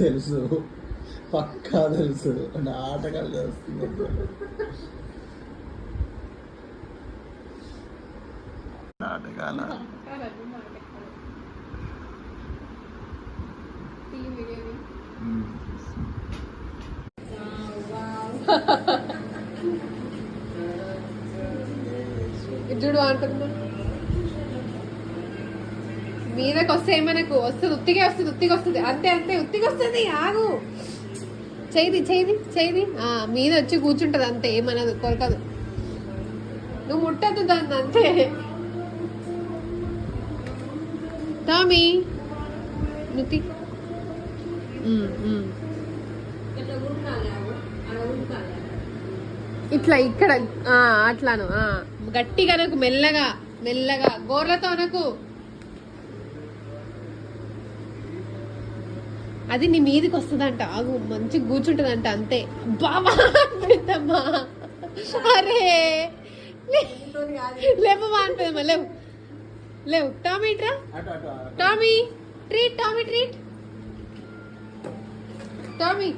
తెలుసు, పక్కా తెలుసు. నాటకాలు చేస్తుంది. నాటకాల చూడు అంటున్నా మీదకి వస్తే మనకు వస్తుంది, ఉత్తిగా వస్తుంది అంతే అంతే ఉత్తిగా వస్తుంది. ఆగు, చేయి మీద వచ్చి కూర్చుంటది అంతే, ఏమనదు, కొరకదు. నువ్వు ముట్టద్దు దాన్ని అంతే. టామీ నుతి ఇట్లా ఇక్కడ అట్లాను గట్టిగా నాకు మెల్లగా మెల్లగా గోర్లతో నాకు అది నీ మీదకి వస్తుందంట. ఆగు, మంచిగా కూర్చుంటదంట అంతే. బాబా పెద్దమ్మా, అరే లేవమ్మా అంటదమ్మా, లేవు లేవు. టామీ ట్రా, Tommy treat, Tommy treat, Tommy